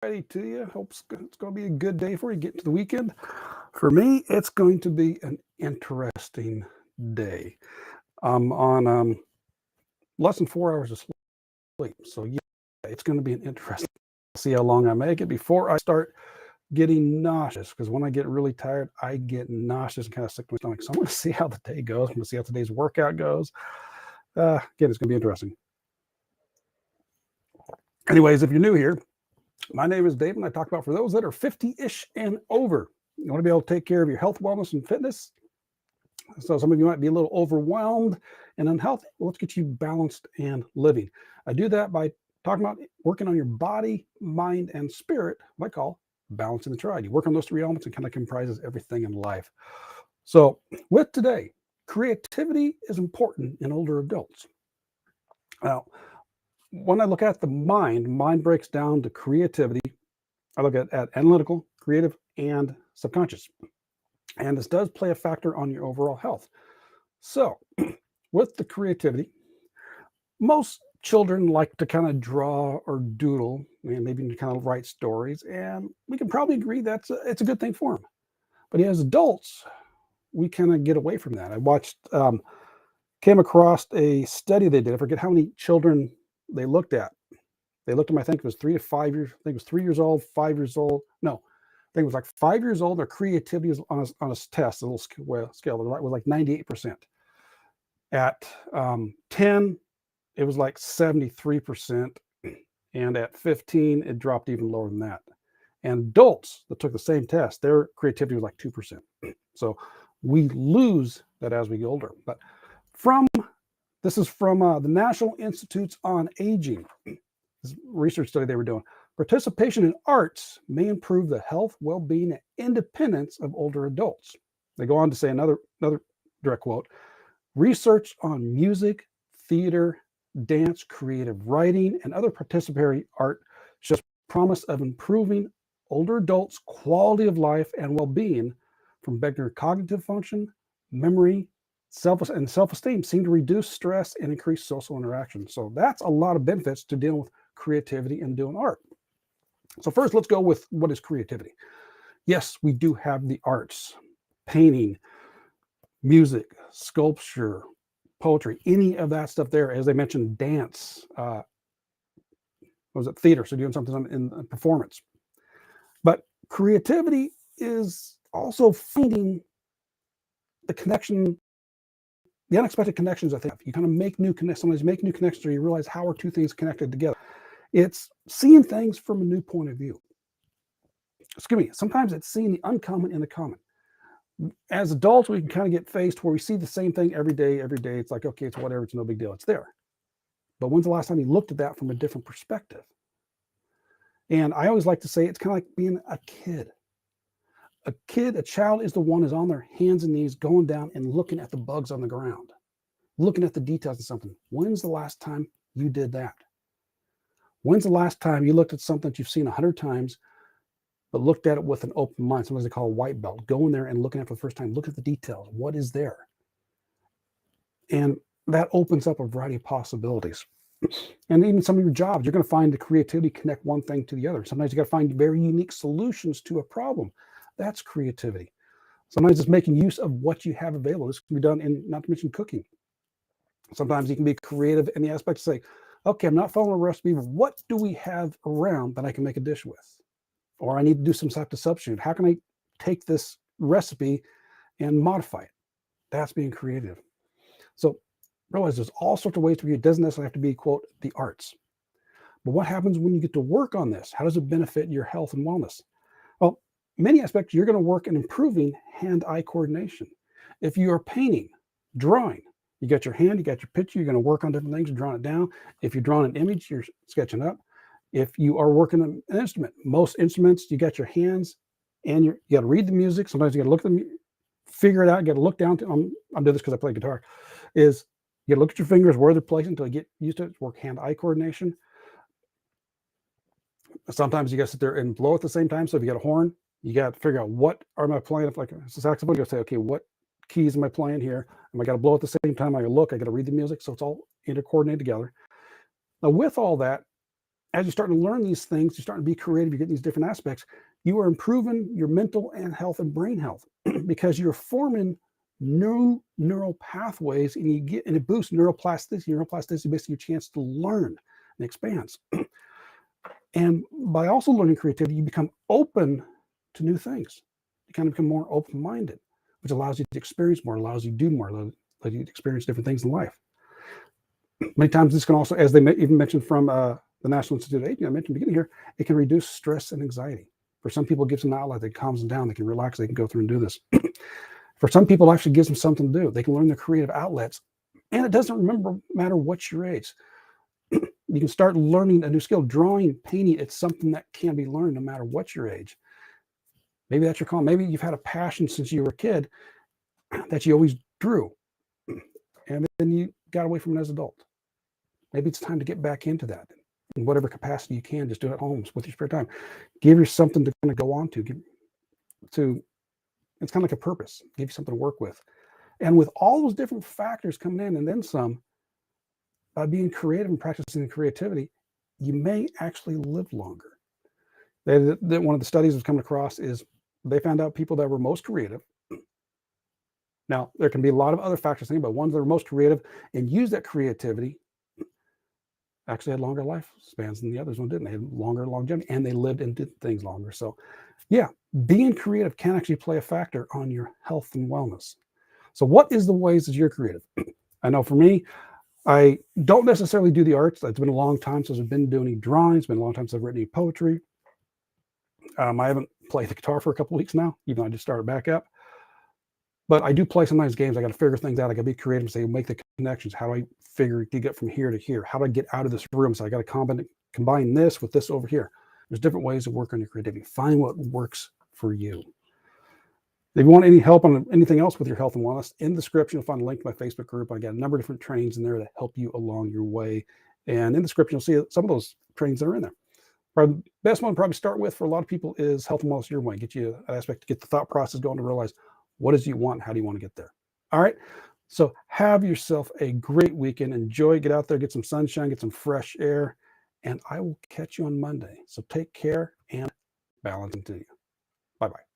Friday to you. Hope it's going to be a good day for you. Get to the weekend. For me, it's going to be an interesting day. I'm on less than 4 hours of sleep, so yeah, it's going to be an interesting. See how long I make it before I start getting nauseous. Because when I get really tired, I get nauseous and kind of sick to my stomach. So I'm going to see how the day goes. I'm going to see how today's workout goes. Again, it's going to be interesting. Anyways, if you're new here, my name is Dave, and I talk about for those that are 50-ish and over. You want to be able to take care of your health, wellness, and fitness. So some of you might be a little overwhelmed and unhealthy. Well, let's get you balanced and living. I do that by talking about working on your body, mind, and spirit, what I call balancing the triad. You work on those three elements and kind of comprises everything in life. So with today, creativity is important in older adults. Now, when I look at the mind breaks down to creativity. I look at analytical, creative, and subconscious. And this does play a factor on your overall health. So, with the creativity, most children like to kind of draw or doodle and maybe kind of write stories. And we can probably agree it's a good thing for them. But as adults, we kind of get away from that. I came across a study they did. I forget how many children they looked at. They looked at them, I think it was 3 to 5 years. I think it was 3 years old, 5 years old. No, I think it was like 5 years old. Their creativity was on a test, a little scale. It was like 98%. At 10, it was like 73%. And at 15, it dropped even lower than that. And adults that took the same test, their creativity was like 2%. So we lose that as we get older. But this is from the National Institutes on Aging. This research study they were doing. Participation in arts may improve the health, well-being, and independence of older adults. They go on to say another direct quote, research on music, theater, dance, creative writing, and other participatory art shows promise of improving older adults' quality of life and well-being from better cognitive function, memory, self-esteem seem to reduce stress and increase social interaction. So that's a lot of benefits to dealing with creativity and doing art. So first, let's go with what is creativity. Yes, we do have the arts, painting, music, sculpture, poetry, any of that stuff there. As I mentioned, dance, what was it, theater, so doing something in performance. But creativity is also finding the connection, the unexpected connections. I think you kind of make new connections. Sometimes you make new connections, or you realize how are two things connected together. It's seeing things from a new point of view. Excuse me. Sometimes it's seeing the uncommon in the common. As adults, we can kind of get faced where we see the same thing every day. Every day, it's like, okay, it's whatever. It's no big deal. It's there. But when's the last time you looked at that from a different perspective? And I always like to say it's kind of like being a kid. A child is the one who's on their hands and knees going down and looking at the bugs on the ground, looking at the details of something. When's the last time you did that? When's the last time you looked at something that you've seen 100 times, but looked at it with an open mind? Sometimes they call a white belt. Going there and looking at it for the first time, look at the details. What is there? And that opens up a variety of possibilities. And even some of your jobs, you're going to find the creativity connect one thing to the other. Sometimes you got to find very unique solutions to a problem. That's creativity. Sometimes it's making use of what you have available. This can be done in, not to mention, cooking. Sometimes you can be creative in the aspect to say, okay, I'm not following a recipe, but what do we have around that I can make a dish with? Or I need to do some type of substitute. How can I take this recipe and modify it? That's being creative. So realize there's all sorts of ways to be. It doesn't necessarily have to be, quote, the arts. But what happens when you get to work on this? How does it benefit your health and wellness? Well, many aspects, you're going to work in improving hand-eye coordination. If you are painting, drawing, you got your hand, you got your picture, you're going to work on different things, you're drawing it down. If you're drawing an image, you're sketching up. If you are working on an instrument, most instruments, you got your hands and you got to read the music. Sometimes you got to look at them, figure it out, you got to look down to, I'm doing this because I play guitar, is you got to look at your fingers, where they're placed until you get used to it, work hand-eye coordination. Sometimes you got to sit there and blow at the same time. So if you got a horn, you got to figure out what am I playing. If like it's a saxophone, you got to say, okay, what keys am I playing here? Am I got to blow at the same time? I got to look, I got to read the music. So it's all intercoordinated together. Now with all that, as you start to learn these things, you start to be creative, you get these different aspects, you are improving your mental and health and brain health because you're forming new neural pathways, and it boosts neuroplasticity. Neuroplasticity basically your chance to learn and expands. And by also learning creativity, you become open to new things. You kind of become more open-minded, which allows you to experience more, allows you to do more, allows you to experience different things in life. Many times this can also, as they even mentioned from the National Institute of Aging, I mentioned at the beginning here, it can reduce stress and anxiety. For some people, it gives them an outlet that calms them down. They can relax. They can go through and do this. For some people, it actually gives them something to do. They can learn their creative outlets. And it doesn't matter what your age. You can start learning a new skill. Drawing, painting, it's something that can be learned no matter what your age. Maybe that's your call. Maybe you've had a passion since you were a kid that you always drew. And then you got away from it as an adult. Maybe it's time to get back into that. In whatever capacity you can, just do it at home with your spare time. Give you something to kind of go on to. It's kind of like a purpose. Give you something to work with. And with all those different factors coming in and then some, by being creative and practicing creativity, you may actually live longer. One of the studies that's come across is they found out people that were most creative. Now, there can be a lot of other factors, but ones that were most creative and use that creativity actually had longer lifespans than the others one didn't. They had longer longevity and they lived and did things longer. So yeah, being creative can actually play a factor on your health and wellness. So what is the ways that you're creative? I know for me, I don't necessarily do the arts. It's been a long time since I've been doing any drawings. It's been a long time since I've written any poetry. I haven't played the guitar for a couple of weeks now, even though I just started back up. But I do play sometimes games. I got to figure things out. I got to be creative and say, make the connections. How do I figure to get from here to here? How do I get out of this room? So I got to combine this with this over here. There's different ways to work on your creativity. Find what works for you. If you want any help on anything else with your health and wellness, in the description, you'll find a link to my Facebook group. I got a number of different trainings in there to help you along your way. And in the description, you'll see some of those trainings that are in there. Probably the best one to probably start with for a lot of people is Health and Wellness Your Way. Get you an aspect to get the thought process going to realize what is it you want, how do you want to get there. All right. So have yourself a great weekend. Enjoy, get out there, get some sunshine, get some fresh air, and I will catch you on Monday. So take care and balance into you. Bye-bye.